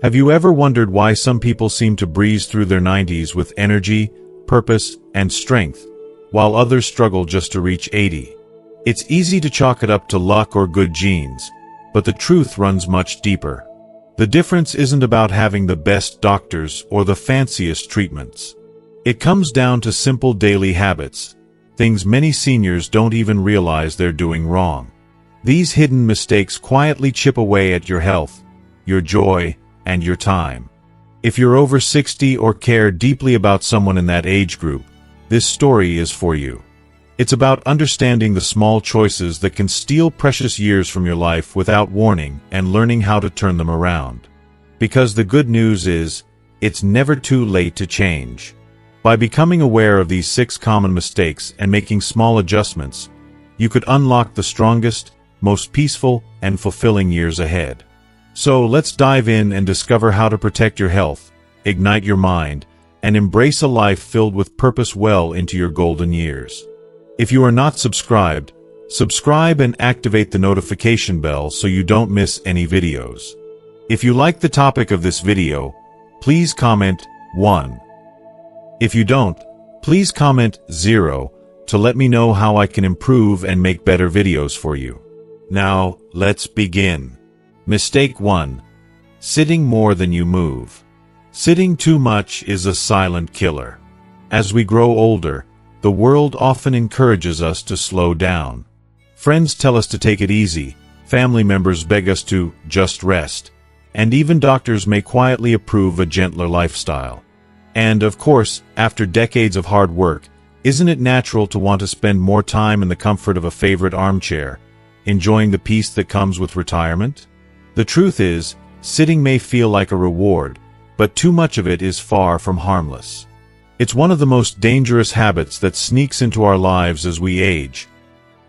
Have you ever wondered why some people seem to breeze through their 90s with energy, purpose, and strength, while others struggle just to reach 80? It's easy to chalk it up to luck or good genes, but the truth runs much deeper. The difference isn't about having the best doctors or the fanciest treatments. It comes down to simple daily habits, things many seniors don't even realize they're doing wrong. These hidden mistakes quietly chip away at your health, your joy, and your time. If you're over 60 or care deeply about someone in that age group, this story is for you. It's about understanding the small choices that can steal precious years from your life without warning and learning how to turn them around. Because the good news is, it's never too late to change. By becoming aware of these 6 common mistakes and making small adjustments, you could unlock the strongest, most peaceful, and fulfilling years ahead. So let's dive in and discover how to protect your health, ignite your mind, and embrace a life filled with purpose well into your golden years. If you are not subscribed, subscribe and activate the notification bell so you don't miss any videos. If you like the topic of this video, please comment 1. If you don't, please comment 0 to let me know how I can improve and make better videos for you. Now, let's begin. Mistake 1. Sitting more than you move. Sitting too much is a silent killer. As we grow older, the world often encourages us to slow down. Friends tell us to take it easy, family members beg us to just rest, and even doctors may quietly approve a gentler lifestyle. And, of course, after decades of hard work, isn't it natural to want to spend more time in the comfort of a favorite armchair, enjoying the peace that comes with retirement? The truth is, sitting may feel like a reward, but too much of it is far from harmless. It's one of the most dangerous habits that sneaks into our lives as we age.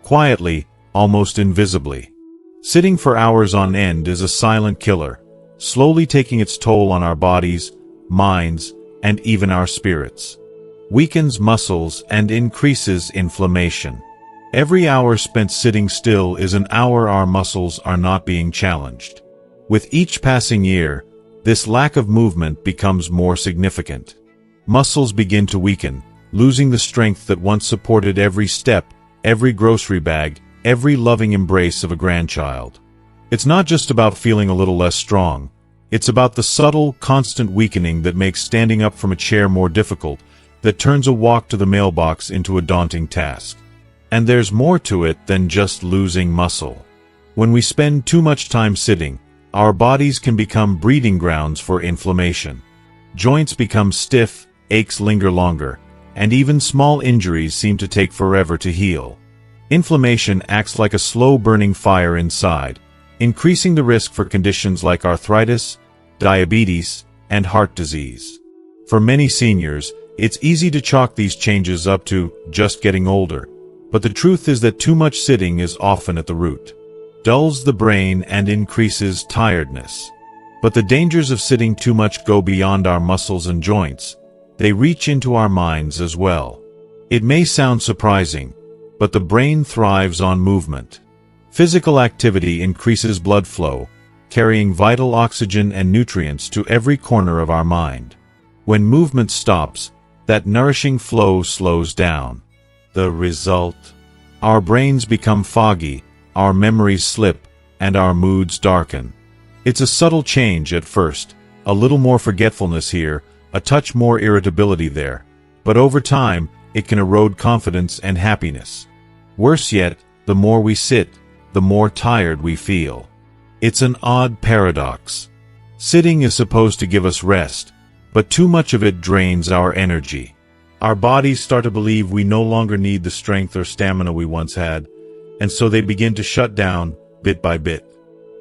Quietly, almost invisibly. Sitting for hours on end is a silent killer, slowly taking its toll on our bodies, minds, and even our spirits. Weakens muscles and increases inflammation. Every hour spent sitting still is an hour our muscles are not being challenged. With each passing year, this lack of movement becomes more significant. Muscles begin to weaken, losing the strength that once supported every step, every grocery bag, every loving embrace of a grandchild. It's not just about feeling a little less strong. It's about the subtle, constant weakening that makes standing up from a chair more difficult, that turns a walk to the mailbox into a daunting task. And there's more to it than just losing muscle. When we spend too much time sitting, our bodies can become breeding grounds for inflammation. Joints become stiff, aches linger longer, and even small injuries seem to take forever to heal. Inflammation acts like a slow-burning fire inside, increasing the risk for conditions like arthritis, diabetes, and heart disease. For many seniors, it's easy to chalk these changes up to just getting older. But the truth is that too much sitting is often at the root. Dulls the brain and increases tiredness. But the dangers of sitting too much go beyond our muscles and joints. They reach into our minds as well. It may sound surprising, but the brain thrives on movement. Physical activity increases blood flow, carrying vital oxygen and nutrients to every corner of our mind. When movement stops, that nourishing flow slows down. The result? Our brains become foggy, our memories slip, and our moods darken. It's a subtle change at first, a little more forgetfulness here, a touch more irritability there, but over time, it can erode confidence and happiness. Worse yet, the more we sit, the more tired we feel. It's an odd paradox. Sitting is supposed to give us rest, but too much of it drains our energy. Our bodies start to believe we no longer need the strength or stamina we once had, and so they begin to shut down, bit by bit.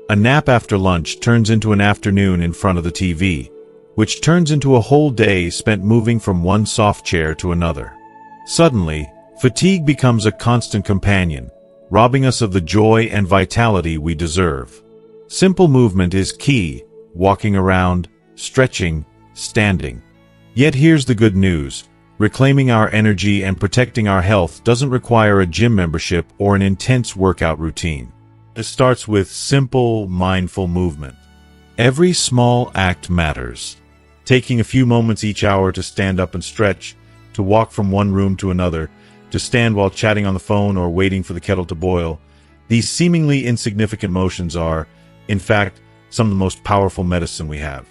A nap after lunch turns into an afternoon in front of the TV, which turns into a whole day spent moving from one soft chair to another. Suddenly, fatigue becomes a constant companion, robbing us of the joy and vitality we deserve. Simple movement is key, walking around, stretching, standing. Yet here's the good news. Reclaiming our energy and protecting our health doesn't require a gym membership or an intense workout routine. It starts with simple, mindful movement. Every small act matters. Taking a few moments each hour to stand up and stretch, to walk from one room to another, to stand while chatting on the phone or waiting for the kettle to boil, these seemingly insignificant motions are, in fact, some of the most powerful medicine we have.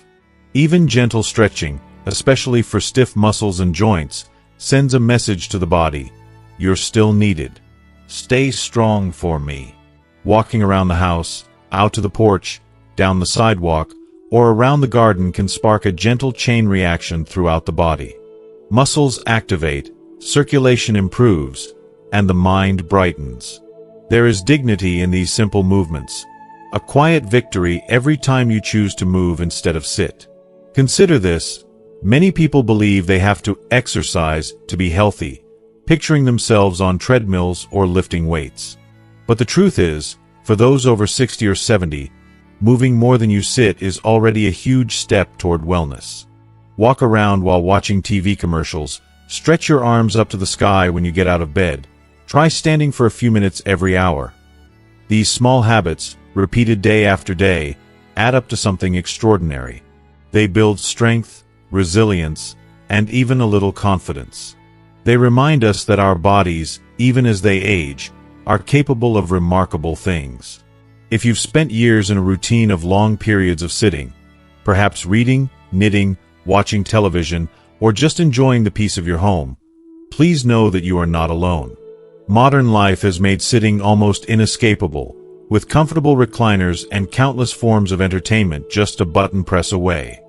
Even gentle stretching, especially for stiff muscles and joints, sends a message to the body. You're still needed. Stay strong for me. Walking around the house, out to the porch, down the sidewalk, or around the garden can spark a gentle chain reaction throughout the body. Muscles activate, circulation improves, and the mind brightens. There is dignity in these simple movements. A quiet victory every time you choose to move instead of sit. Consider this. Many people believe they have to exercise to be healthy, picturing themselves on treadmills or lifting weights. But the truth is, for those over 60 or 70, moving more than you sit is already a huge step toward wellness. Walk around while watching TV commercials. Stretch your arms up to the sky when you get out of bed. Try standing for a few minutes every hour. These small habits, repeated day after day, add up to something extraordinary. They build strength, resilience, and even a little confidence. They remind us that our bodies, even as they age, are capable of remarkable things. If you've spent years in a routine of long periods of sitting, perhaps reading, knitting, watching television, or just enjoying the peace of your home, please know that you are not alone. Modern life has made sitting almost inescapable, with comfortable recliners and countless forms of entertainment just a button press away.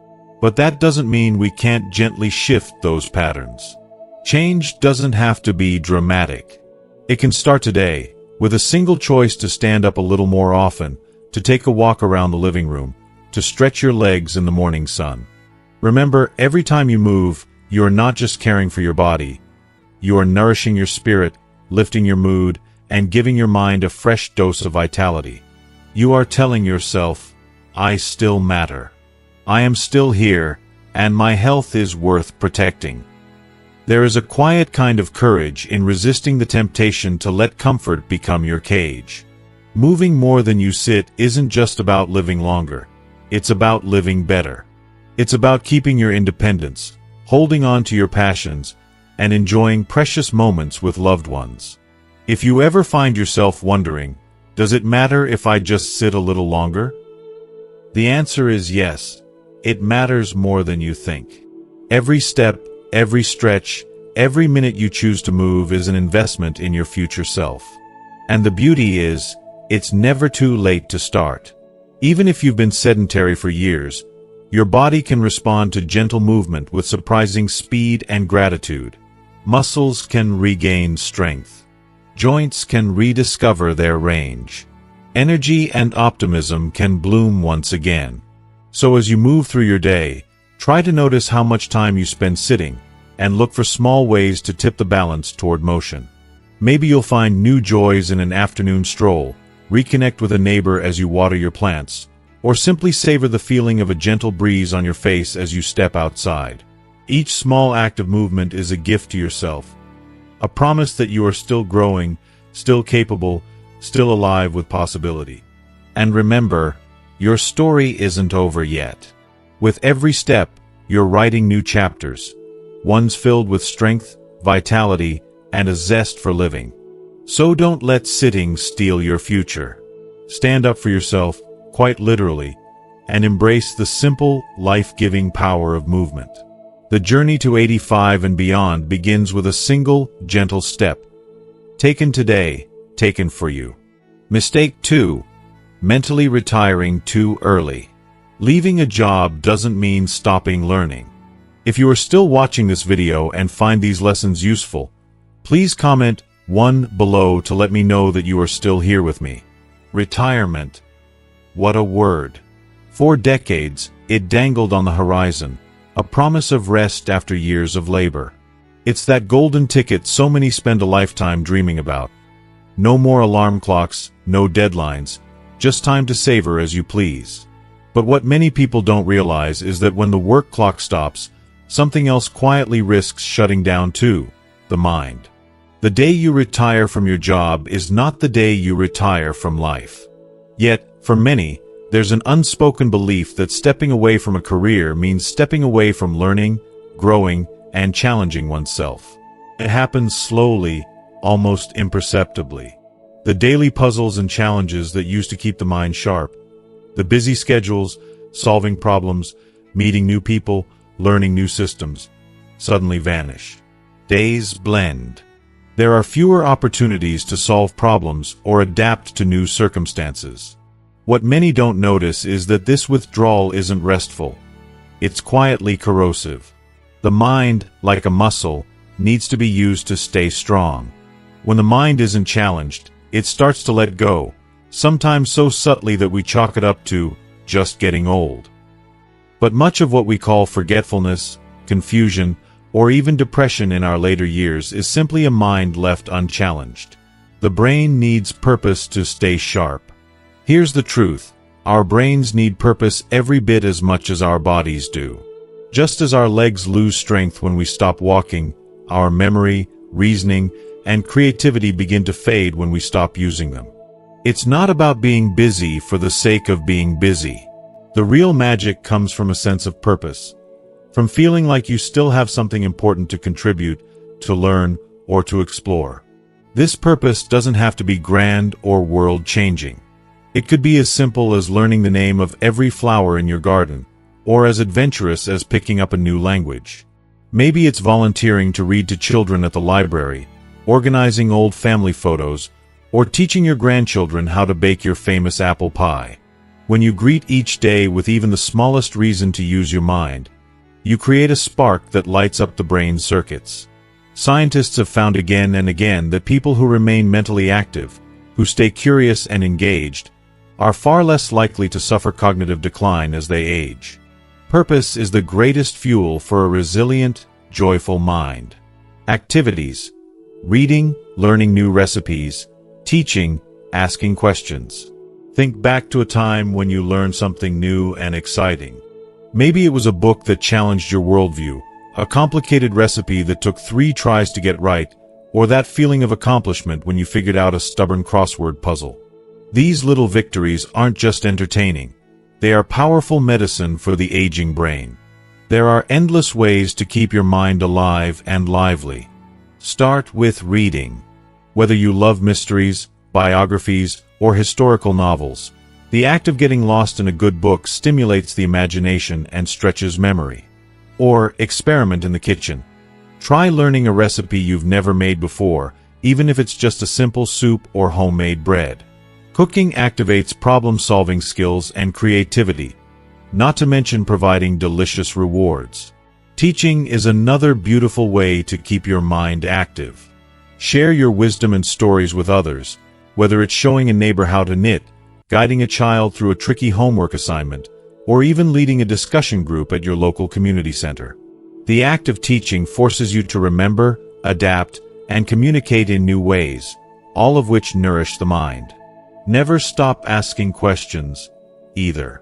But that doesn't mean we can't gently shift those patterns. Change doesn't have to be dramatic. It can start today, with a single choice to stand up a little more often, to take a walk around the living room, to stretch your legs in the morning sun. Remember, every time you move, you are not just caring for your body. You are nourishing your spirit, lifting your mood, and giving your mind a fresh dose of vitality. You are telling yourself, I still matter. I am still here, and my health is worth protecting. There is a quiet kind of courage in resisting the temptation to let comfort become your cage. Moving more than you sit isn't just about living longer. It's about living better. It's about keeping your independence, holding on to your passions, and enjoying precious moments with loved ones. If you ever find yourself wondering, does it matter if I just sit a little longer? The answer is yes. It matters more than you think. Every step, every stretch, every minute you choose to move is an investment in your future self. And the beauty is, it's never too late to start. Even if you've been sedentary for years, your body can respond to gentle movement with surprising speed and gratitude. Muscles can regain strength. Joints can rediscover their range. Energy and optimism can bloom once again. So as you move through your day, try to notice how much time you spend sitting, and look for small ways to tip the balance toward motion. Maybe you'll find new joys in an afternoon stroll, reconnect with a neighbor as you water your plants, or simply savor the feeling of a gentle breeze on your face as you step outside. Each small act of movement is a gift to yourself, a promise that you are still growing, still capable, still alive with possibility. And remember, your story isn't over yet. With every step, you're writing new chapters, ones filled with strength, vitality, and a zest for living. So don't let sitting steal your future. Stand up for yourself, quite literally, and embrace the simple, life-giving power of movement. The journey to 85 and beyond begins with a single, gentle step. Taken today, taken for you. Mistake 2. Mentally retiring too early. Leaving a job doesn't mean stopping learning. If you are still watching this video and find these lessons useful, please comment 1 below to let me know that you are still here with me. Retirement. What a word. For decades, it dangled on the horizon, a promise of rest after years of labor. It's that golden ticket so many spend a lifetime dreaming about. No more alarm clocks, no deadlines, just time to savor as you please. But what many people don't realize is that when the work clock stops, something else quietly risks shutting down too: the mind. The day you retire from your job is not the day you retire from life. Yet, for many, There's an unspoken belief that stepping away from a career means stepping away from learning, growing, and challenging oneself. It happens slowly, almost imperceptibly. The daily puzzles and challenges that used to keep the mind sharp, the busy schedules, solving problems, meeting new people, learning new systems, suddenly vanish. Days blend. There are fewer opportunities to solve problems or adapt to new circumstances. What many don't notice is that this withdrawal isn't restful. It's quietly corrosive. The mind, like a muscle, needs to be used to stay strong. When the mind isn't challenged, it starts to let go, sometimes so subtly that we chalk it up to just getting old. But much of what we call forgetfulness, confusion, or even depression in our later years is simply a mind left unchallenged. The brain needs purpose to stay sharp. Here's the truth: our brains need purpose every bit as much as our bodies do. Just as our legs lose strength when we stop walking, our memory, reasoning, and creativity begin to fade when we stop using them. It's not about being busy for the sake of being busy. The real magic comes from a sense of purpose, from feeling like you still have something important to contribute, to learn, or to explore. This purpose doesn't have to be grand or world-changing. It could be as simple as learning the name of every flower in your garden, or as adventurous as picking up a new language. Maybe it's volunteering to read to children at the library, organizing old family photos, or teaching your grandchildren how to bake your famous apple pie. When you greet each day with even the smallest reason to use your mind, you create a spark that lights up the brain's circuits. Scientists have found again and again that people who remain mentally active, who stay curious and engaged, are far less likely to suffer cognitive decline as they age. Purpose is the greatest fuel for a resilient, joyful mind. Activities: reading, learning new recipes, teaching, asking questions. Think back to a time when you learned something new and exciting. Maybe it was a book that challenged your worldview, a complicated recipe that took 3 tries to get right, or that feeling of accomplishment when you figured out a stubborn crossword puzzle. These little victories aren't just entertaining. They are powerful medicine for the aging brain. There are endless ways to keep your mind alive and lively. Start with reading. Whether you love mysteries, biographies, or historical novels, the act of getting lost in a good book stimulates the imagination and stretches memory. Or experiment in the kitchen. Try learning a recipe you've never made before, even if it's just a simple soup or homemade bread. Cooking activates problem-solving skills and creativity, not to mention providing delicious rewards. Teaching is another beautiful way to keep your mind active. Share your wisdom and stories with others, whether it's showing a neighbor how to knit, guiding a child through a tricky homework assignment, or even leading a discussion group at your local community center. The act of teaching forces you to remember, adapt, and communicate in new ways, all of which nourish the mind. Never stop asking questions, either.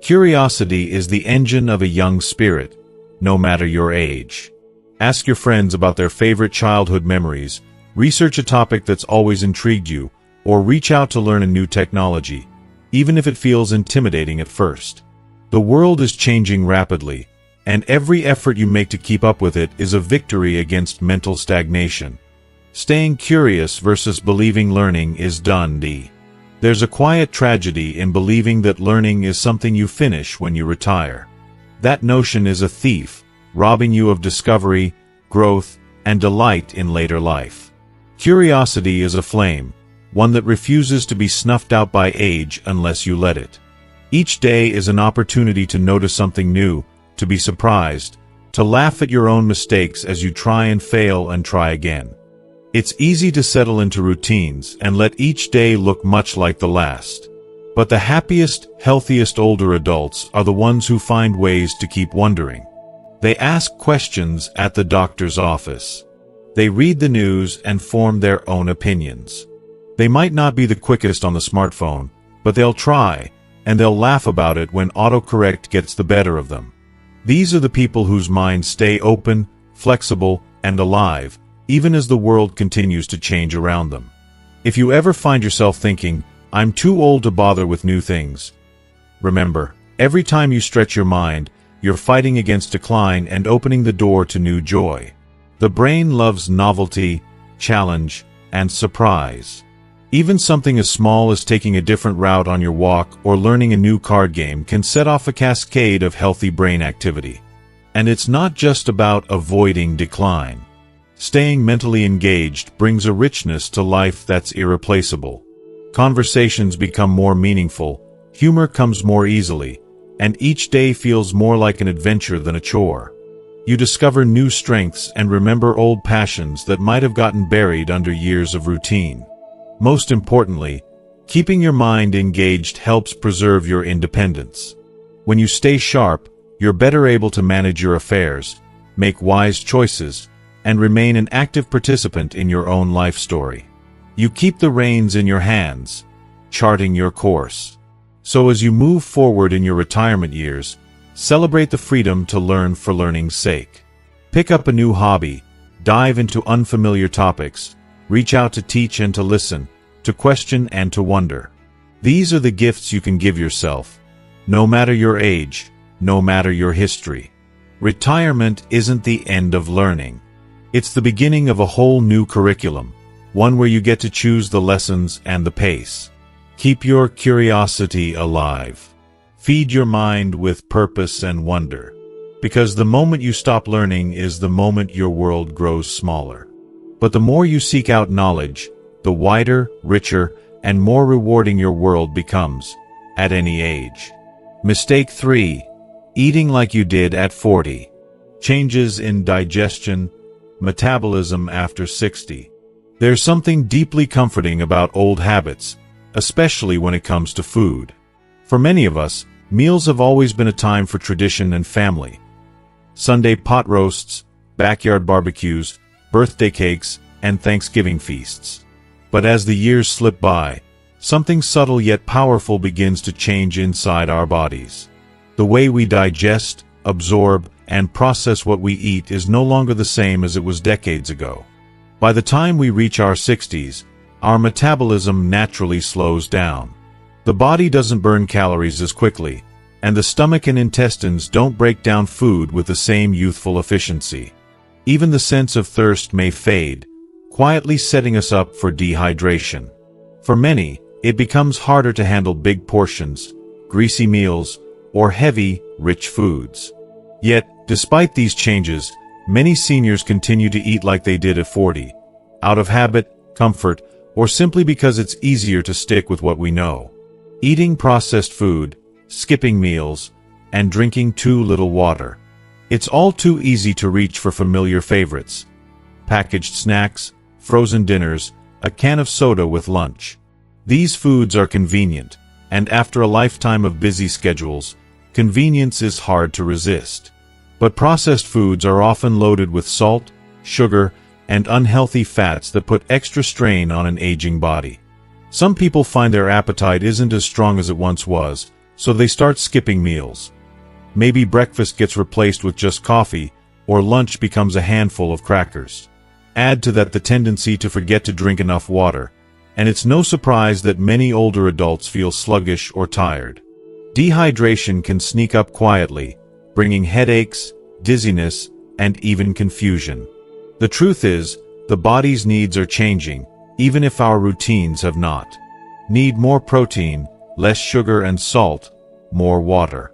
Curiosity is the engine of a young spirit, no matter your age. Ask your friends about their favorite childhood memories, research a topic that's always intrigued you, or reach out to learn a new technology, even if it feels intimidating at first. The world is changing rapidly, and every effort you make to keep up with it is a victory against mental stagnation. Staying curious versus believing learning is done. There's a quiet tragedy in believing that learning is something you finish when you retire. That notion is a thief, robbing you of discovery, growth, and delight in later life. Curiosity is a flame, one that refuses to be snuffed out by age unless you let it. Each day is an opportunity to notice something new, to be surprised, to laugh at your own mistakes as you try and fail and try again. It's easy to settle into routines and let each day look much like the last. But the happiest, healthiest older adults are the ones who find ways to keep wondering. They ask questions at the doctor's office. They read the news and form their own opinions. They might not be the quickest on the smartphone, but they'll try, and they'll laugh about it when autocorrect gets the better of them. These are the people whose minds stay open, flexible, and alive, even as the world continues to change around them. If you ever find yourself thinking, "I'm too old to bother with new things," Remember, every time you stretch your mind, you're fighting against decline and opening the door to new joy. The brain loves novelty, challenge, and surprise. Even something as small as taking a different route on your walk or learning a new card game can set off a cascade of healthy brain activity. And it's not just about avoiding decline. Staying mentally engaged brings a richness to life that's irreplaceable. Conversations become more meaningful, humor comes more easily, and each day feels more like an adventure than a chore. You discover new strengths and remember old passions that might have gotten buried under years of routine. Most importantly, keeping your mind engaged helps preserve your independence. When you stay sharp, you're better able to manage your affairs, make wise choices, and remain an active participant in your own life story. You keep the reins in your hands, charting your course. So as you move forward in your retirement years, celebrate the freedom to learn for learning's sake. Pick up a new hobby, dive into unfamiliar topics, reach out to teach and to listen, to question and to wonder. These are the gifts you can give yourself, no matter your age, no matter your history. Retirement isn't the end of learning. It's the beginning of a whole new curriculum, one where you get to choose the lessons and the pace. Keep your curiosity alive. Feed your mind with purpose and wonder. Because the moment you stop learning is the moment your world grows smaller. But the more you seek out knowledge, the wider, richer, and more rewarding your world becomes, at any age. Mistake 3. Eating like you did at 40. Changes in digestion, metabolism after 60. There's something deeply comforting about old habits, especially when it comes to food. For many of us, meals have always been a time for tradition and family. Sunday pot roasts, backyard barbecues, birthday cakes, and Thanksgiving feasts. But as the years slip by, something subtle yet powerful begins to change inside our bodies. The way we digest, absorb, and process what we eat is no longer the same as it was decades ago. By the time we reach our 60s, our metabolism naturally slows down. The body doesn't burn calories as quickly, and the stomach and intestines don't break down food with the same youthful efficiency. Even the sense of thirst may fade, quietly setting us up for dehydration. For many, it becomes harder to handle big portions, greasy meals, or heavy, rich foods. Yet, despite these changes, many seniors continue to eat like they did at 40, out of habit, comfort, or simply because it's easier to stick with what we know. Eating processed food, skipping meals, and drinking too little water. It's all too easy to reach for familiar favorites. Packaged snacks, frozen dinners, a can of soda with lunch. These foods are convenient, and after a lifetime of busy schedules, convenience is hard to resist. But processed foods are often loaded with salt, sugar, and unhealthy fats that put extra strain on an aging body. Some people find their appetite isn't as strong as it once was, so they start skipping meals. Maybe breakfast gets replaced with just coffee, or lunch becomes a handful of crackers. Add to that the tendency to forget to drink enough water, and it's no surprise that many older adults feel sluggish or tired. Dehydration can sneak up quietly, bringing headaches, dizziness, and even confusion. The truth is, the body's needs are changing, even if our routines have not. Need more protein, less sugar and salt, more water.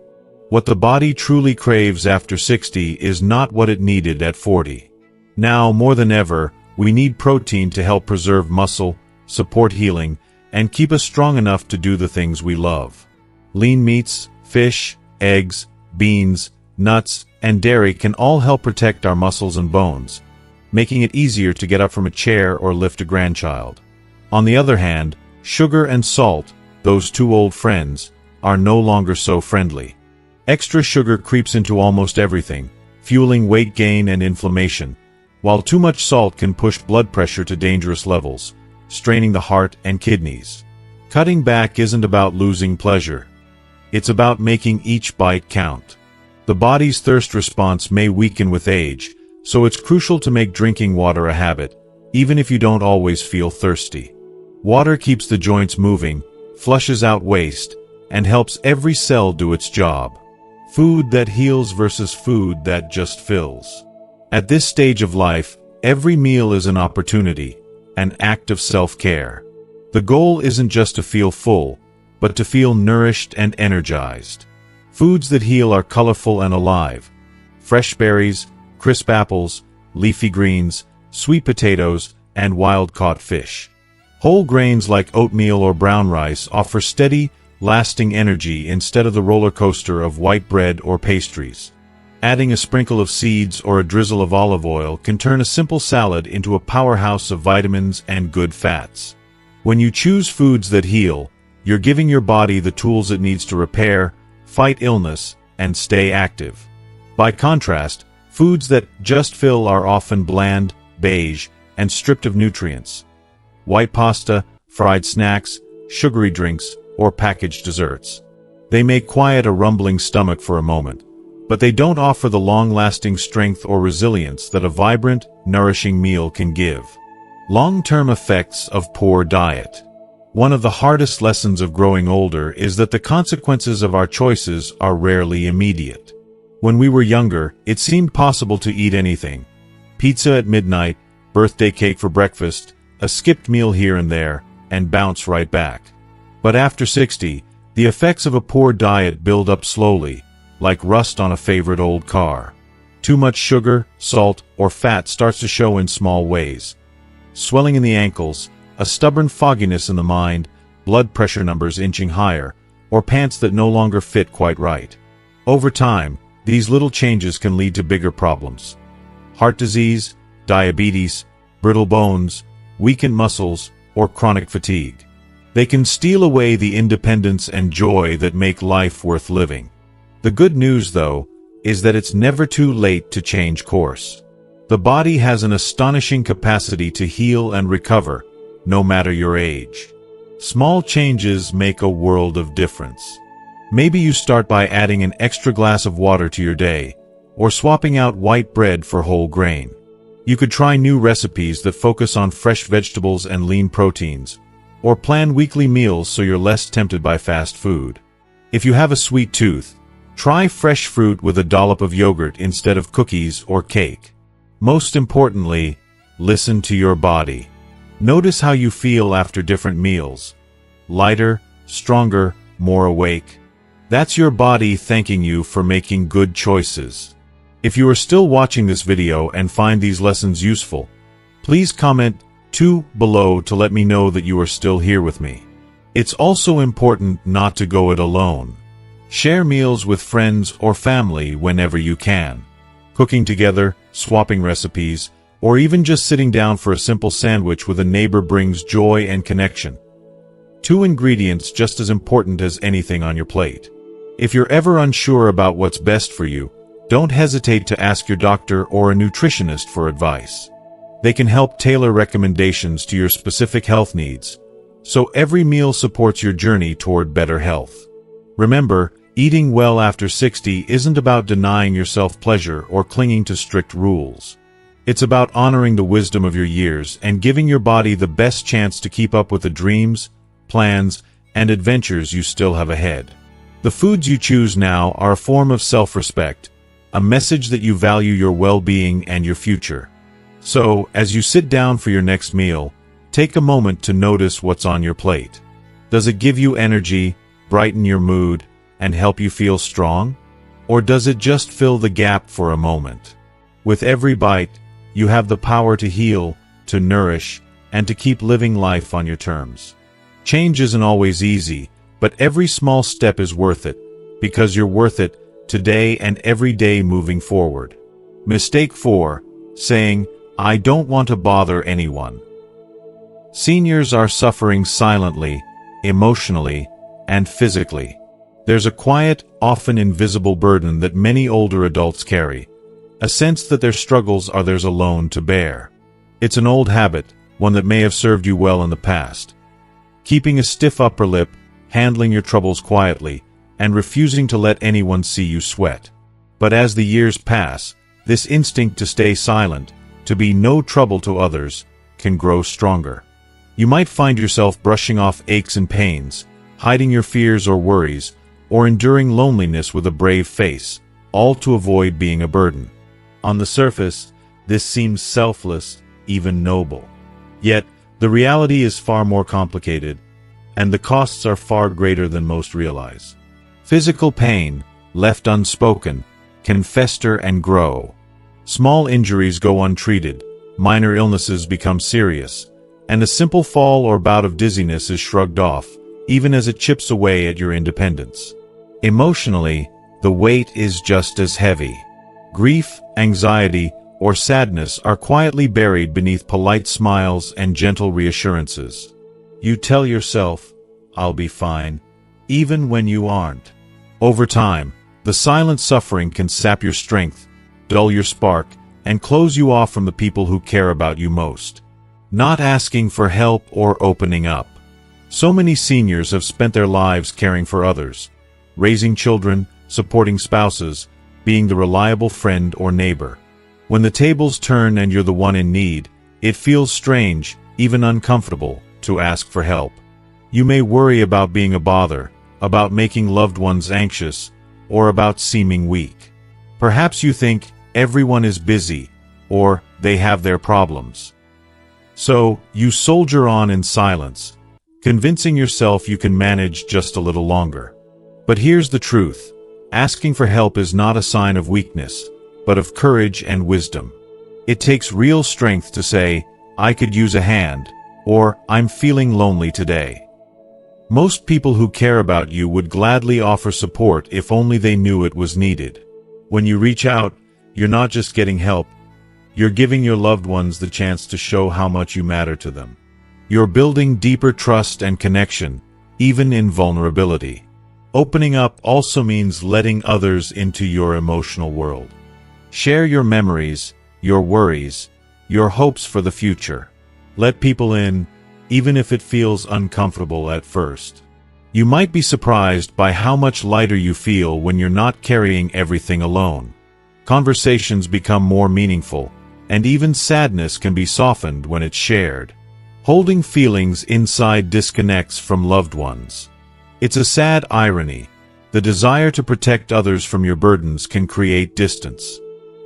What the body truly craves after 60 is not what it needed at 40. Now, more than ever, we need protein to help preserve muscle, support healing, and keep us strong enough to do the things we love. Lean meats, fish, eggs, beans, nuts, and dairy can all help protect our muscles and bones, making it easier to get up from a chair or lift a grandchild. On the other hand, sugar and salt, those two old friends, are no longer so friendly. Extra sugar creeps into almost everything, fueling weight gain and inflammation, while too much salt can push blood pressure to dangerous levels, straining the heart and kidneys. Cutting back isn't about losing pleasure. It's about making each bite count. The body's thirst response may weaken with age, so it's crucial to make drinking water a habit, even if you don't always feel thirsty. Water keeps the joints moving, flushes out waste, and helps every cell do its job. Food that heals versus food that just fills. At this stage of life, every meal is an opportunity, an act of self-care. The goal isn't just to feel full, but to feel nourished and energized. Foods that heal are colorful and alive. Fresh berries, crisp apples, leafy greens, sweet potatoes, and wild-caught fish. Whole grains like oatmeal or brown rice offer steady, lasting energy instead of the roller coaster of white bread or pastries. Adding a sprinkle of seeds or a drizzle of olive oil can turn a simple salad into a powerhouse of vitamins and good fats. When you choose foods that heal, you're giving your body the tools it needs to repair, fight illness, and stay active. By contrast, foods that just fill are often bland, beige, and stripped of nutrients. White pasta, fried snacks, sugary drinks, or packaged desserts. They may quiet a rumbling stomach for a moment, but they don't offer the long-lasting strength or resilience that a vibrant, nourishing meal can give. Long-term effects of poor diet. One of the hardest lessons of growing older is that the consequences of our choices are rarely immediate. When we were younger, it seemed possible to eat anything. Pizza at midnight, birthday cake for breakfast, a skipped meal here and there, and bounce right back. But after 60, the effects of a poor diet build up slowly, like rust on a favorite old car. Too much sugar, salt, or fat starts to show in small ways. Swelling in the ankles, a stubborn fogginess in the mind, blood pressure numbers inching higher, or pants that no longer fit quite right. Over time, these little changes can lead to bigger problems. Heart disease, diabetes, brittle bones, weakened muscles, or chronic fatigue. They can steal away the independence and joy that make life worth living. The good news, though, is that it's never too late to change course. The body has an astonishing capacity to heal and recover, no matter your age. Small changes make a world of difference. Maybe you start by adding an extra glass of water to your day, or swapping out white bread for whole grain. You could try new recipes that focus on fresh vegetables and lean proteins, or plan weekly meals so you're less tempted by fast food. If you have a sweet tooth, try fresh fruit with a dollop of yogurt instead of cookies or cake. Most importantly, listen to your body. Notice how you feel after different meals. Lighter, stronger, more awake. That's your body thanking you for making good choices. If you are still watching this video and find these lessons useful, please comment 2 below to let me know that you are still here with me. It's also important not to go it alone. Share meals with friends or family whenever you can. Cooking together, swapping recipes, or even just sitting down for a simple sandwich with a neighbor brings joy and connection. 2 ingredients just as important as anything on your plate. If you're ever unsure about what's best for you, don't hesitate to ask your doctor or a nutritionist for advice. They can help tailor recommendations to your specific health needs, so every meal supports your journey toward better health. Remember, eating well after 60 isn't about denying yourself pleasure or clinging to strict rules. It's about honoring the wisdom of your years and giving your body the best chance to keep up with the dreams, plans, and adventures you still have ahead. The foods you choose now are a form of self-respect, a message that you value your well-being and your future. So, as you sit down for your next meal, take a moment to notice what's on your plate. Does it give you energy, brighten your mood, and help you feel strong? Or does it just fill the gap for a moment? With every bite, you have the power to heal, to nourish, and to keep living life on your terms. Change isn't always easy, but every small step is worth it, because you're worth it today and every day moving forward. Mistake 4, saying, "I don't want to bother anyone." Seniors are suffering silently, emotionally, and physically. There's a quiet, often invisible burden that many older adults carry, a sense that their struggles are theirs alone to bear. It's an old habit, one that may have served you well in the past. Keeping a stiff upper lip, handling your troubles quietly, and refusing to let anyone see you sweat. But as the years pass, this instinct to stay silent, to be no trouble to others, can grow stronger. You might find yourself brushing off aches and pains, hiding your fears or worries, or enduring loneliness with a brave face, all to avoid being a burden. On the surface, this seems selfless, even noble. Yet, the reality is far more complicated, and the costs are far greater than most realize. Physical pain, left unspoken, can fester and grow. Small injuries go untreated, minor illnesses become serious, and a simple fall or bout of dizziness is shrugged off, even as it chips away at your independence. Emotionally, the weight is just as heavy. Grief, anxiety, or sadness are quietly buried beneath polite smiles and gentle reassurances. You tell yourself, "I'll be fine," even when you aren't. Over time, the silent suffering can sap your strength, dull your spark, and close you off from the people who care about you most. Not asking for help or opening up. So many seniors have spent their lives caring for others, raising children, supporting spouses, being the reliable friend or neighbor. When the tables turn and you're the one in need, it feels strange, even uncomfortable, to ask for help. You may worry about being a bother, about making loved ones anxious, or about seeming weak. Perhaps you think everyone is busy, or they have their problems. So, you soldier on in silence, convincing yourself you can manage just a little longer. But here's the truth. Asking for help is not a sign of weakness, but of courage and wisdom. It takes real strength to say, "I could use a hand," or "I'm feeling lonely today." Most people who care about you would gladly offer support if only they knew it was needed. When you reach out, you're not just getting help, you're giving your loved ones the chance to show how much you matter to them. You're building deeper trust and connection, even in vulnerability. Opening up also means letting others into your emotional world. Share your memories, your worries, your hopes for the future. Let people in, even if it feels uncomfortable at first. You might be surprised by how much lighter you feel when you're not carrying everything alone. Conversations become more meaningful, and even sadness can be softened when it's shared. Holding feelings inside disconnects from loved ones. It's a sad irony. The desire to protect others from your burdens can create distance.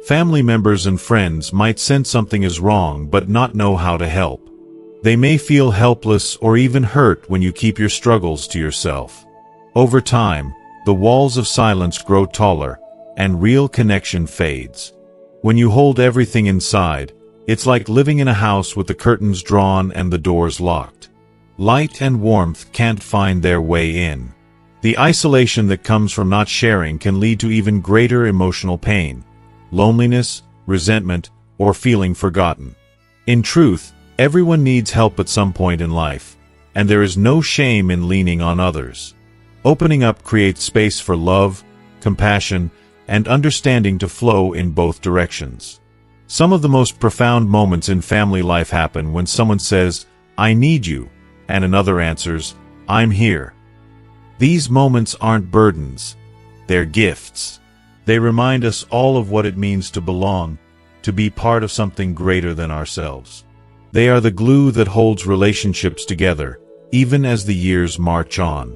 Family members and friends might sense something is wrong but not know how to help. They may feel helpless or even hurt when you keep your struggles to yourself. Over time, the walls of silence grow taller, and real connection fades. When you hold everything inside, it's like living in a house with the curtains drawn and the doors locked. Light and warmth can't find their way in. The isolation that comes from not sharing can lead to even greater emotional pain, loneliness, resentment, or feeling forgotten. In truth, everyone needs help at some point in life, and there is no shame in leaning on others. Opening up creates space for love, compassion, and understanding to flow in both directions. Some of the most profound moments in family life happen when someone says, "I need you," and another answers, "I'm here." These moments aren't burdens, they're gifts. They remind us all of what it means to belong, to be part of something greater than ourselves. They are the glue that holds relationships together, even as the years march on.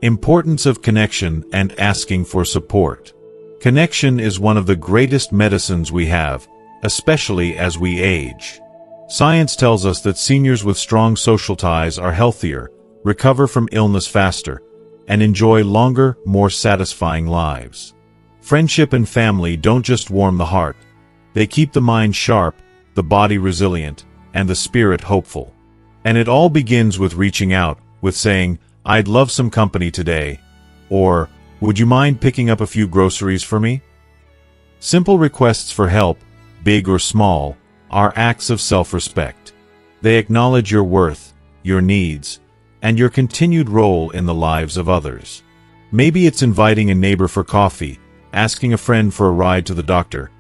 Importance of connection and asking for support. Connection is one of the greatest medicines we have, especially as we age. Science tells us that seniors with strong social ties are healthier, recover from illness faster, and enjoy longer, more satisfying lives. Friendship and family don't just warm the heart. They keep the mind sharp, the body resilient, and the spirit hopeful. And it all begins with reaching out, with saying, "I'd love some company today," or "Would you mind picking up a few groceries for me?" Simple requests for help, big or small, are acts of self-respect. They acknowledge your worth, your needs, and your continued role in the lives of others. Maybe it's inviting a neighbor for coffee, asking a friend for a ride to the doctor,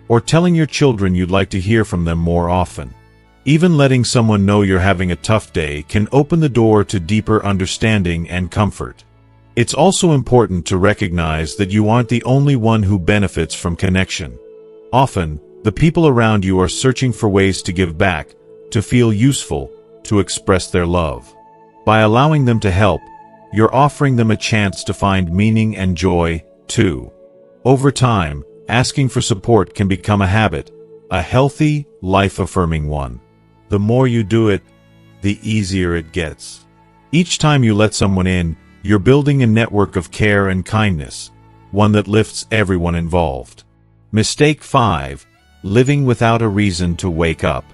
or telling your children you'd like to hear from them more often. Even letting someone know you're having a tough day can open the door to deeper understanding and comfort. It's also important to recognize that you aren't the only one who benefits from connection. Often, the people around you are searching for ways to give back, to feel useful, to express their love. By allowing them to help, you're offering them a chance to find meaning and joy, too. Over time, asking for support can become a habit, a healthy, life-affirming one. The more you do it, the easier it gets. Each time you let someone in, you're building a network of care and kindness, one that lifts everyone involved. Mistake 5. Living without a reason to wake up.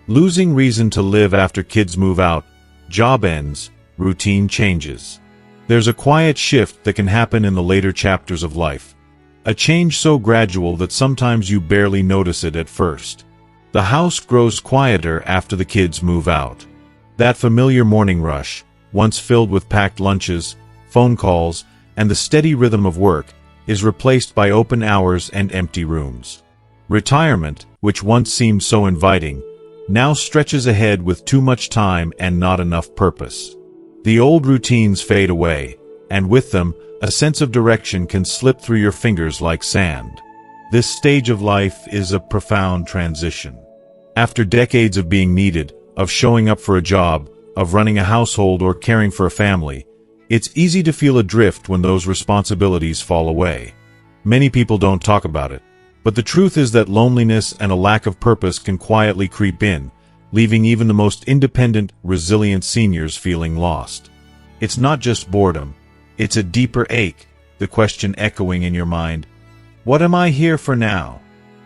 Losing reason to live after kids move out, job ends, routine changes. There's a quiet shift that can happen in the later chapters of life. A change so gradual that sometimes you barely notice it at first. The house grows quieter after the kids move out. That familiar morning rush, once filled with packed lunches, phone calls, and the steady rhythm of work, is replaced by open hours and empty rooms. Retirement, which once seemed so inviting, now stretches ahead with too much time and not enough purpose. The old routines fade away, and with them, a sense of direction can slip through your fingers like sand. This stage of life is a profound transition. After decades of being needed, of showing up for a job, of running a household or caring for a family, it's easy to feel adrift when those responsibilities fall away. Many people don't talk about it, but the truth is that loneliness and a lack of purpose can quietly creep in, leaving even the most independent, resilient seniors feeling lost. It's not just boredom, it's a deeper ache, the question echoing in your mind, what am I here for now?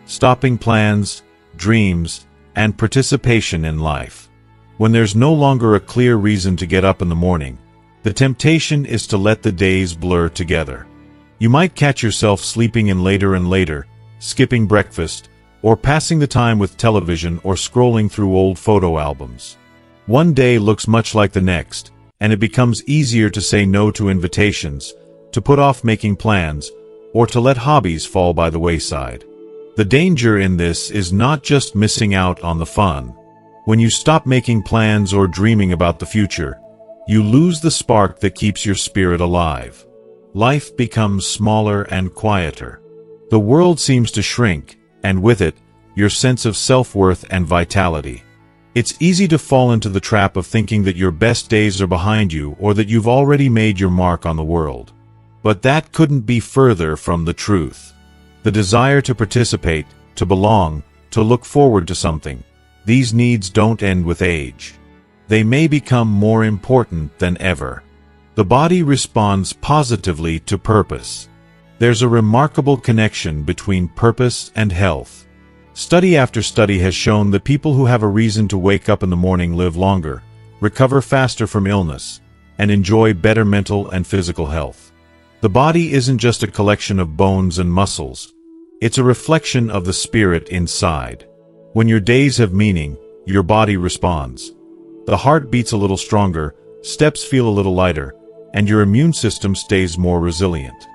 Stopping plans, dreams, and participation in life. When there's no longer a clear reason to get up in the morning, the temptation is to let the days blur together. You might catch yourself sleeping in later and later, skipping breakfast, or passing the time with television or scrolling through old photo albums. One day looks much like the next, and it becomes easier to say no to invitations, to put off making plans, or to let hobbies fall by the wayside. The danger in this is not just missing out on the fun. When you stop making plans or dreaming about the future, you lose the spark that keeps your spirit alive. Life becomes smaller and quieter. The world seems to shrink, and with it, your sense of self-worth and vitality. It's easy to fall into the trap of thinking that your best days are behind you or that you've already made your mark on the world. But that couldn't be further from the truth. The desire to participate, to belong, to look forward to something, these needs don't end with age. They may become more important than ever. The body responds positively to purpose. There's a remarkable connection between purpose and health. Study after study has shown that people who have a reason to wake up in the morning live longer, recover faster from illness, and enjoy better mental and physical health. The body isn't just a collection of bones and muscles. It's a reflection of the spirit inside. When your days have meaning, your body responds. The heart beats a little stronger, steps feel a little lighter, and your immune system stays more resilient.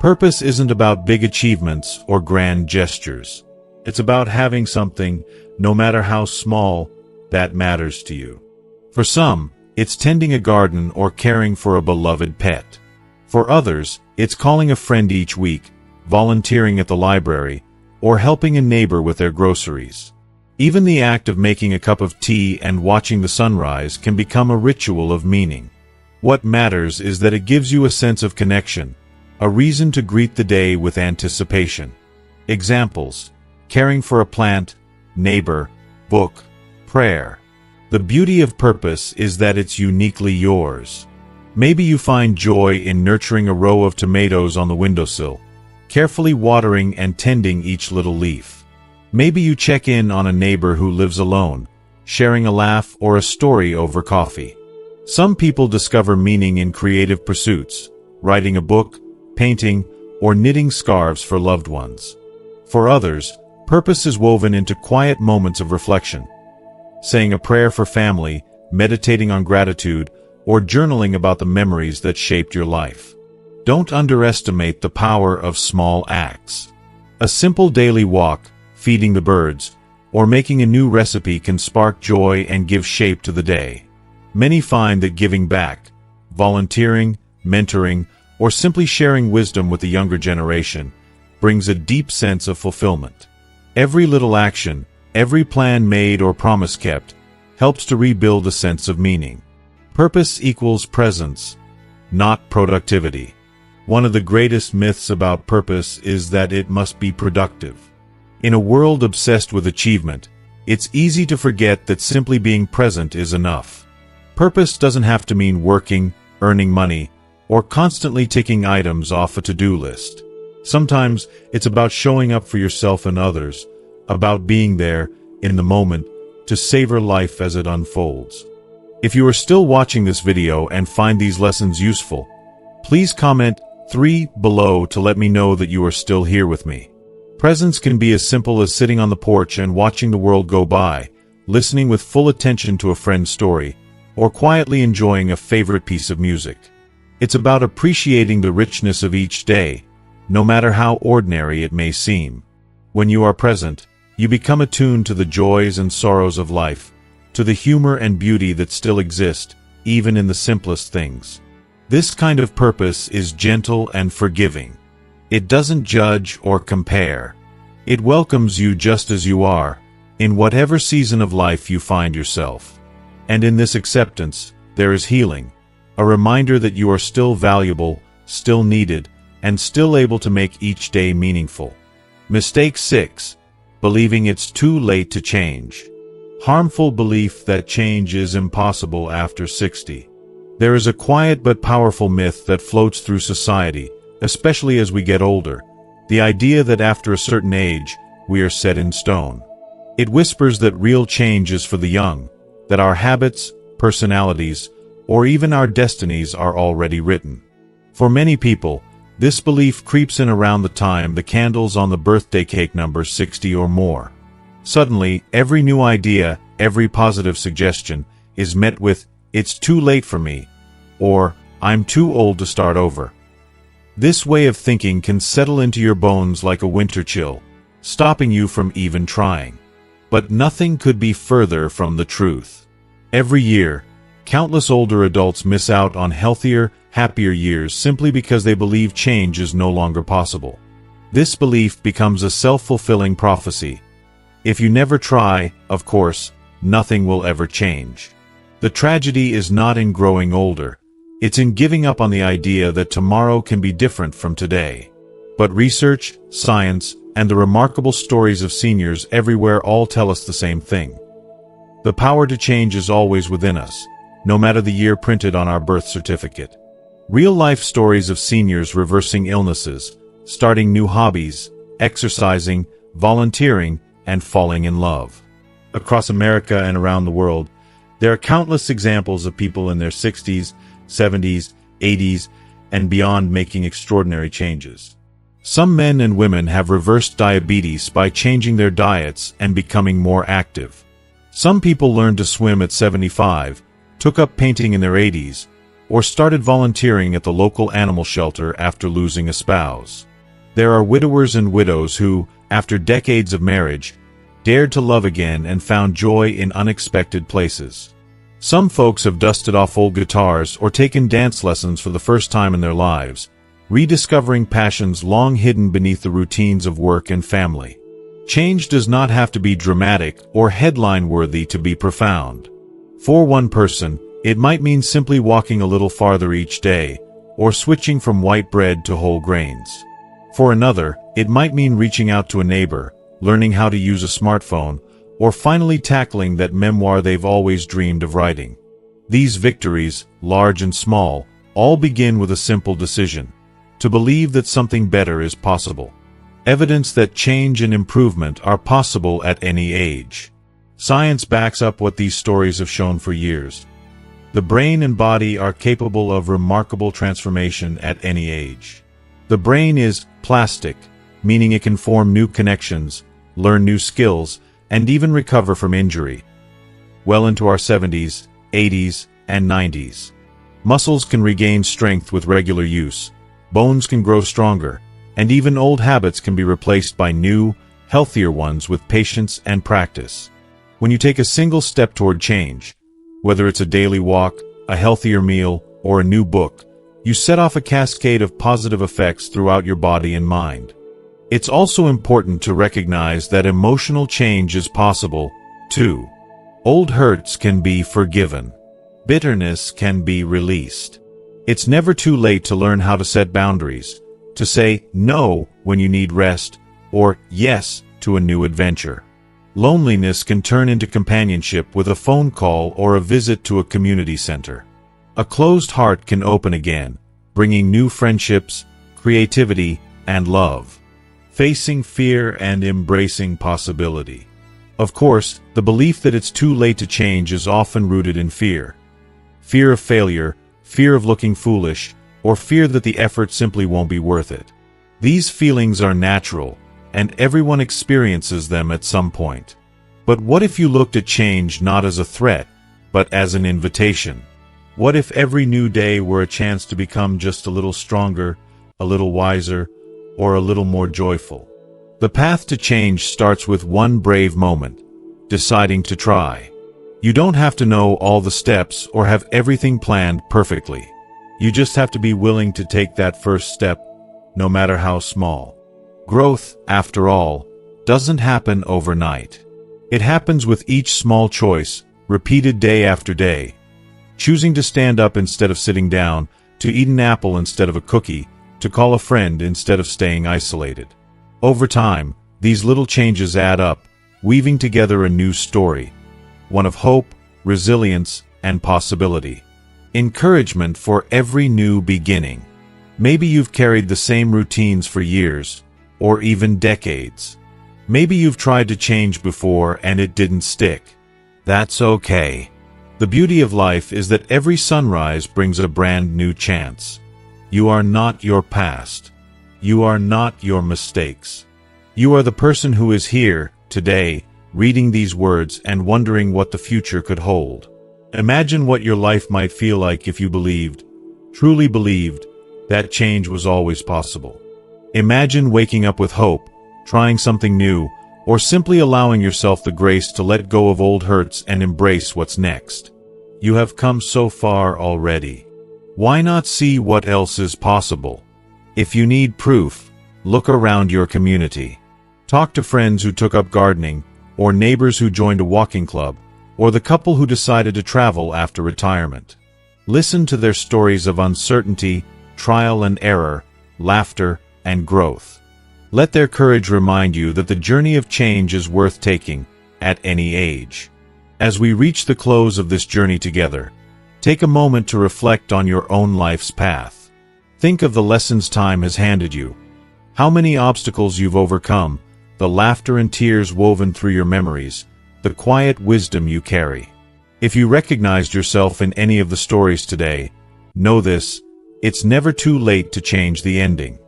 Purpose isn't about big achievements or grand gestures. It's about having something, no matter how small, that matters to you. For some, it's tending a garden or caring for a beloved pet. For others, it's calling a friend each week, volunteering at the library, or helping a neighbor with their groceries. Even the act of making a cup of tea and watching the sunrise can become a ritual of meaning. What matters is that it gives you a sense of connection, a reason to greet the day with anticipation. Examples: caring for a plant, neighbor, book, prayer. The beauty of purpose is that it's uniquely yours. Maybe you find joy in nurturing a row of tomatoes on the windowsill, carefully watering and tending each little leaf. Maybe you check in on a neighbor who lives alone, sharing a laugh or a story over coffee. Some people discover meaning in creative pursuits, writing a book, painting, or knitting scarves for loved ones. For others, purpose is woven into quiet moments of reflection, saying a prayer for family, meditating on gratitude, or journaling about the memories that shaped your life. Don't underestimate the power of small acts. A simple daily walk, feeding the birds, or making a new recipe can spark joy and give shape to the day. Many find that giving back, volunteering, mentoring, or simply sharing wisdom with the younger generation brings a deep sense of fulfillment. Every little action, every plan made or promise kept, helps to rebuild a sense of meaning. Purpose equals presence. not productivity. One of the greatest myths about purpose is that it must be productive. In a world obsessed with achievement, it's easy to forget that simply being present is enough. Purpose doesn't have to mean working, earning money, or constantly ticking items off a to-do list. Sometimes it's about showing up for yourself and others, about being there, in the moment, to savor life as it unfolds. If you are still watching this video and find these lessons useful, please comment 3 below to let me know that you are still here with me. Presence can be as simple as sitting on the porch and watching the world go by, listening with full attention to a friend's story, or quietly enjoying a favorite piece of music. It's about appreciating the richness of each day, no matter how ordinary it may seem. When you are present, you become attuned to the joys and sorrows of life, to the humor and beauty that still exist, even in the simplest things. This kind of purpose is gentle and forgiving. It doesn't judge or compare. It welcomes you just as you are, in whatever season of life you find yourself. And in this acceptance, there is healing, a reminder that you are still valuable, still needed, and still able to make each day meaningful. Mistake 6. Believing it's too late to change. Harmful belief that change is impossible after 60. There is a quiet but powerful myth that floats through society, especially as we get older, the idea that after a certain age, we are set in stone. It whispers that real change is for the young, that our habits, personalities, or even our destinies are already written. For many people, this belief creeps in around the time the candles on the birthday cake number 60 or more. Suddenly, every new idea, every positive suggestion, is met with, "It's too late for me," or "I'm too old to start over." This way of thinking can settle into your bones like a winter chill, stopping you from even trying. But nothing could be further from the truth. Every year, countless older adults miss out on healthier, happier years simply because they believe change is no longer possible. This belief becomes a self-fulfilling prophecy. If you never try, of course, nothing will ever change. The tragedy is not in growing older. It's in giving up on the idea that tomorrow can be different from today. But research, science, and the remarkable stories of seniors everywhere all tell us the same thing. The power to change is always within us, no matter the year printed on our birth certificate. Real-life stories of seniors reversing illnesses, starting new hobbies, exercising, volunteering, and falling in love. Across America and around the world, there are countless examples of people in their 60s, 70s, 80s, and beyond making extraordinary changes. Some men and women have reversed diabetes by changing their diets and becoming more active. Some people learned to swim at 75, took up painting in their 80s, or started volunteering at the local animal shelter after losing a spouse. There are widowers and widows who, after decades of marriage, dared to love again and found joy in unexpected places. Some folks have dusted off old guitars or taken dance lessons for the first time in their lives, rediscovering passions long hidden beneath the routines of work and family. Change does not have to be dramatic or headline-worthy to be profound. For one person, it might mean simply walking a little farther each day, or switching from white bread to whole grains. For another, it might mean reaching out to a neighbor, learning how to use a smartphone, or finally tackling that memoir they've always dreamed of writing. These victories, large and small, all begin with a simple decision: to believe that something better is possible. Evidence that change and improvement are possible at any age. Science backs up what these stories have shown for years. The brain and body are capable of remarkable transformation at any age. The brain is plastic, meaning it can form new connections, learn new skills, and even recover from injury. Well into our 70s, 80s, and 90s. Muscles can regain strength with regular use, bones can grow stronger, and even old habits can be replaced by new, healthier ones with patience and practice. When you take a single step toward change, whether it's a daily walk, a healthier meal, or a new book, you set off a cascade of positive effects throughout your body and mind. It's also important to recognize that emotional change is possible, too. Old hurts can be forgiven. Bitterness can be released. It's never too late to learn how to set boundaries, to say no when you need rest, or yes to a new adventure. Loneliness can turn into companionship with a phone call or a visit to a community center. A closed heart can open again, bringing new friendships, creativity, and love. Facing fear and embracing possibility. Of course, the belief that it's too late to change is often rooted in fear. Fear of failure, fear of looking foolish, or fear that the effort simply won't be worth it. These feelings are natural, and everyone experiences them at some point. But what if you looked at change not as a threat, but as an invitation? What if every new day were a chance to become just a little stronger, a little wiser, or a little more joyful? The path to change starts with one brave moment, deciding to try. You don't have to know all the steps or have everything planned perfectly. You just have to be willing to take that first step, no matter how small. Growth, after all, doesn't happen overnight. It happens with each small choice, repeated day after day. Choosing to stand up instead of sitting down, to eat an apple instead of a cookie, to call a friend instead of staying isolated. Over time, these little changes add up, weaving together a new story. One of hope, resilience, and possibility. Encouragement for every new beginning. Maybe you've carried the same routines for years, or even decades. Maybe you've tried to change before and it didn't stick. That's okay. The beauty of life is that every sunrise brings a brand new chance. You are not your past. You are not your mistakes. You are the person who is here, today, reading these words and wondering what the future could hold. Imagine what your life might feel like if you believed, truly believed, that change was always possible. Imagine waking up with hope, trying something new, or simply allowing yourself the grace to let go of old hurts and embrace what's next. You have come so far already. Why not see what else is possible? If you need proof, look around your community. Talk to friends who took up gardening, or neighbors who joined a walking club, or the couple who decided to travel after retirement. Listen to their stories of uncertainty, trial and error, laughter, and growth. Let their courage remind you that the journey of change is worth taking, at any age. As we reach the close of this journey together, take a moment to reflect on your own life's path. Think of the lessons time has handed you, how many obstacles you've overcome, the laughter and tears woven through your memories, the quiet wisdom you carry. If you recognized yourself in any of the stories today, know this: it's never too late to change the ending.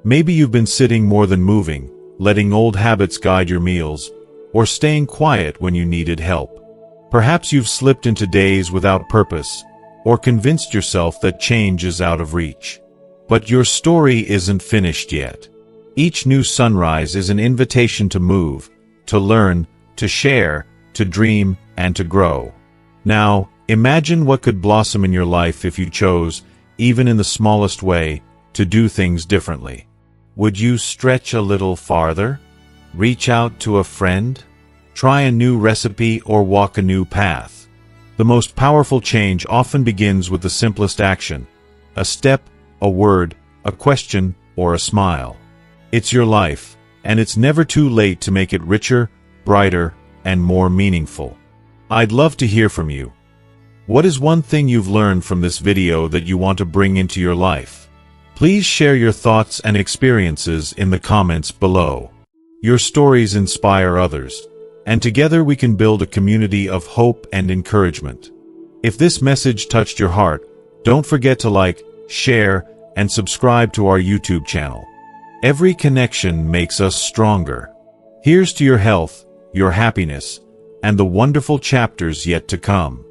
Maybe you've been sitting more than moving, letting old habits guide your meals, or staying quiet when you needed help. Perhaps you've slipped into days without purpose, or convinced yourself that change is out of reach. But your story isn't finished yet. Each new sunrise is an invitation to move, to learn, to share, to dream, and to grow. Now, imagine what could blossom in your life if you chose, even in the smallest way, to do things differently. Would you stretch a little farther? Reach out to a friend? Try a new recipe or walk a new path? The most powerful change often begins with the simplest action: a step, a word, a question, or a smile. It's your life, and it's never too late to make it richer, brighter, and more meaningful. I'd love to hear from you. What is one thing you've learned from this video that you want to bring into your life? Please share your thoughts and experiences in the comments below. Your stories inspire others, and together we can build a community of hope and encouragement. If this message touched your heart, don't forget to like, share, and subscribe to our YouTube channel. Every connection makes us stronger. Here's to your health, your happiness, and the wonderful chapters yet to come.